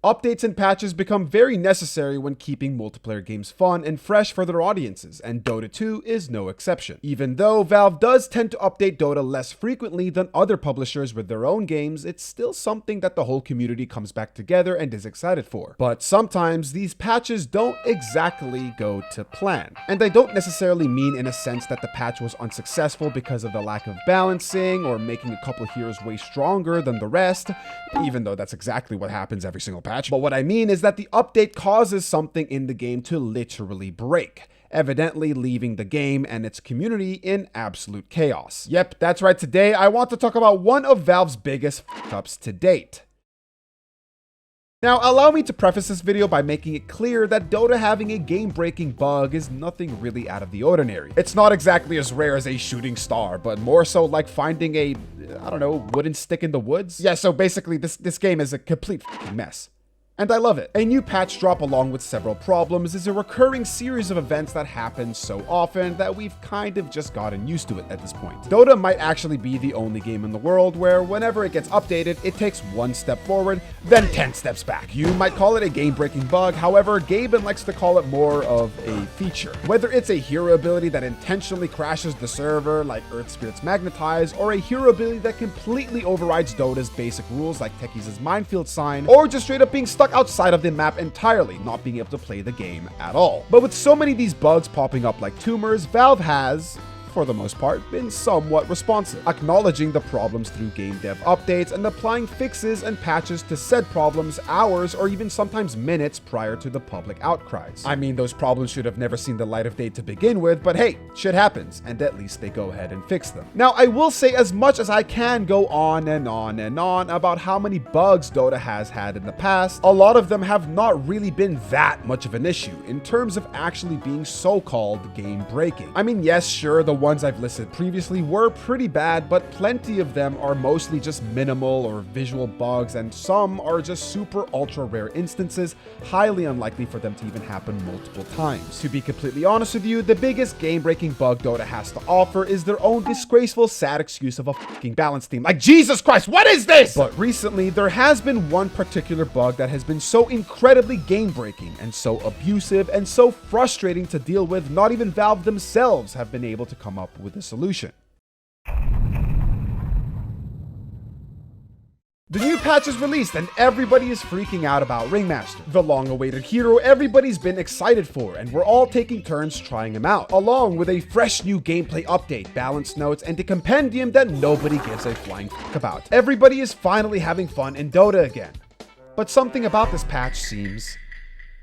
Updates and patches become very necessary when keeping multiplayer games fun and fresh for their audiences, and Dota 2 is no exception. Even though Valve does tend to update Dota less frequently than other publishers with their own games, it's still something that the whole community comes back together and is excited for. But sometimes these patches don't exactly go to plan. And I don't necessarily mean in a sense that the patch was unsuccessful because of the lack of balancing or making a couple of heroes way stronger than the rest, even though that's exactly what happens every single patch. But what I mean is that the update causes something in the game to literally break, evidently leaving the game and its community in absolute chaos. Yep, that's right. Today I want to talk about one of Valve's biggest f***ups to date. Now, allow me to preface this video by making it clear that Dota having a game-breaking bug is nothing really out of the ordinary. It's not exactly as rare as a shooting star, but more so like finding a, I don't know, wooden stick in the woods. Yeah, so basically this game is a complete f***ing mess. And I love it. A new patch drop along with several problems is a recurring series of events that happen so often that we've kind of just gotten used to it at this point. Dota might actually be the only game in the world where whenever it gets updated, it takes one step forward, then 10 steps back. You might call it a game-breaking bug, however, Gaben likes to call it more of a feature. Whether it's a hero ability that intentionally crashes the server like Earth Spirit's Magnetize, or a hero ability that completely overrides Dota's basic rules like Techie's Minefield Sign, or just straight up being stuck outside of the map entirely, not being able to play the game at all. But with so many of these bugs popping up like tumors, Valve has, for the most part, been somewhat responsive, acknowledging the problems through game dev updates and applying fixes and patches to said problems hours or even sometimes minutes prior to the public outcries. I mean, those problems should have never seen the light of day to begin with, but hey, shit happens, and at least they go ahead and fix them. Now, I will say as much as I can go on and on and on about how many bugs Dota has had in the past, a lot of them have not really been that much of an issue in terms of actually being so-called game-breaking. I mean, yes, sure, the ones I've listed previously were pretty bad, but plenty of them are mostly just minimal or visual bugs, and some are just super ultra rare instances, highly unlikely for them to even happen multiple times. To be completely honest with you, the biggest game-breaking bug Dota has to offer is their own disgraceful, sad excuse of a fucking balance theme. Like, Jesus Christ, what is this? But recently, there has been one particular bug that has been so incredibly game-breaking and so abusive and so frustrating to deal with, not even Valve themselves have been able to come up with a solution. The new patch is released and everybody is freaking out about Ringmaster, the long-awaited hero everybody's been excited for, and we're all taking turns trying him out, along with a fresh new gameplay update, balance notes, and a compendium that nobody gives a flying fuck about. Everybody is finally having fun in Dota again. But something about this patch seems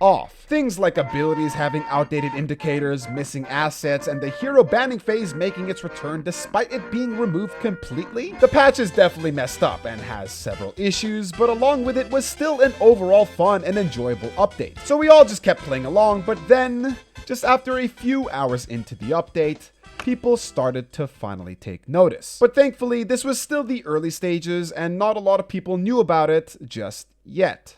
off. Things like abilities having outdated indicators, missing assets, and the hero banning phase making its return despite it being removed completely. The patch is definitely messed up and has several issues, but along with it was still an overall fun and enjoyable update. So we all just kept playing along, but then, just after a few hours into the update, people started to finally take notice. But thankfully, this was still the early stages and not a lot of people knew about it just yet.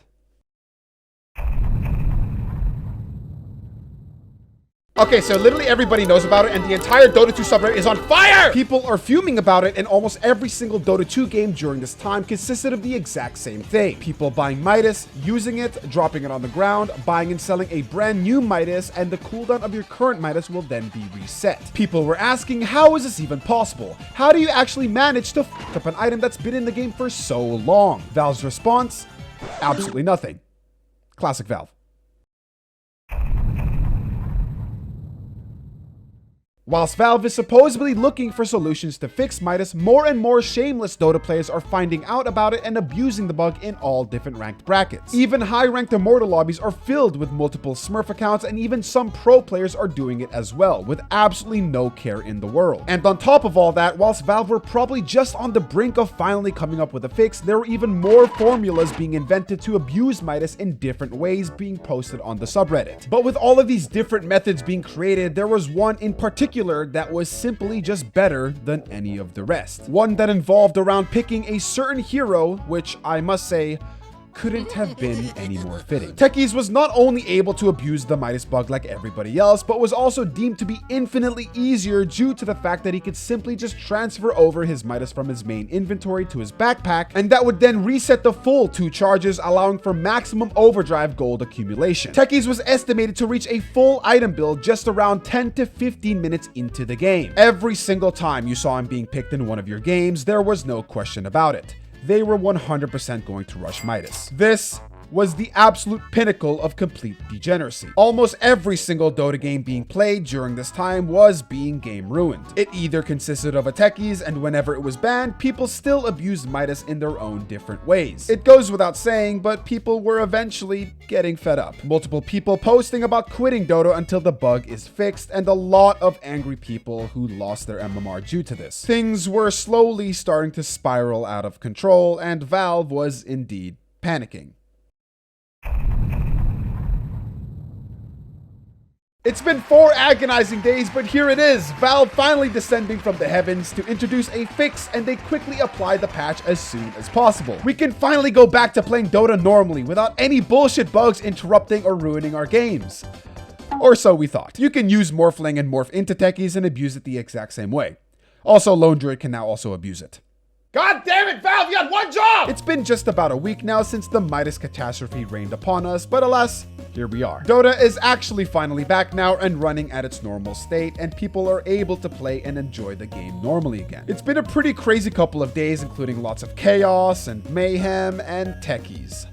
Okay, so literally everybody knows about it and the entire Dota 2 subreddit is on fire! People are fuming about it, and almost every single Dota 2 game during this time consisted of the exact same thing. People buying Midas, using it, dropping it on the ground, buying and selling a brand new Midas, and the cooldown of your current Midas will then be reset. People were asking, how is this even possible? How do you actually manage to f*** up an item that's been in the game for so long? Valve's response? Absolutely nothing. Classic Valve. Whilst Valve is supposedly looking for solutions to fix Midas, more and more shameless Dota players are finding out about it and abusing the bug in all different ranked brackets. Even high-ranked Immortal lobbies are filled with multiple Smurf accounts, and even some pro players are doing it as well, with absolutely no care in the world. And on top of all that, whilst Valve were probably just on the brink of finally coming up with a fix, there were even more formulas being invented to abuse Midas in different ways being posted on the subreddit. But with all of these different methods being created, there was one in particular that was simply just better than any of the rest. One that involved around picking a certain hero, which I must say couldn't have been any more fitting. Techies was not only able to abuse the Midas bug like everybody else, but was also deemed to be infinitely easier due to the fact that he could simply just transfer over his Midas from his main inventory to his backpack, and that would then reset the full 2 charges, allowing for maximum overdrive gold accumulation. Techies was estimated to reach a full item build just around 10 to 15 minutes into the game. Every single time you saw him being picked in one of your games, there was no question about it. They were 100% going to rush Midas. This was the absolute pinnacle of complete degeneracy. Almost every single Dota game being played during this time was being game ruined. It either consisted of a techies, and whenever it was banned, people still abused Midas in their own different ways. It goes without saying, but people were eventually getting fed up. Multiple people posting about quitting Dota until the bug is fixed, and a lot of angry people who lost their MMR due to this. Things were slowly starting to spiral out of control, and Valve was indeed panicking. It's been 4 agonizing days, but here it is, Valve finally descending from the heavens to introduce a fix, and they quickly apply the patch as soon as possible. We can finally go back to playing Dota normally without any bullshit bugs interrupting or ruining our games. Or so we thought. You can use Morphling and morph into techies and abuse it the exact same way. Also, Lone Druid can now also abuse it. God damn it, Valve, you had one job! It's been just about a week now since the Midas catastrophe rained upon us, but alas, here we are. Dota is actually finally back now and running at its normal state, and people are able to play and enjoy the game normally again. It's been a pretty crazy couple of days, including lots of chaos and mayhem and techies.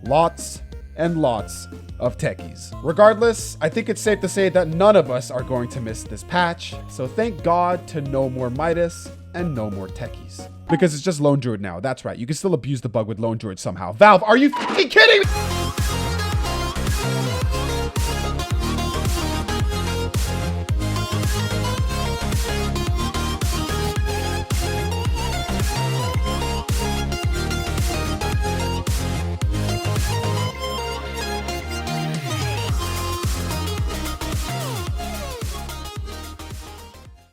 Lots and lots of techies. Regardless, I think it's safe to say that none of us are going to miss this patch, so thank God to no more Midas and no more techies. Because it's just Lone Druid now. That's right, you can still abuse the bug with Lone Druid somehow. Valve, are you f***ing kidding me?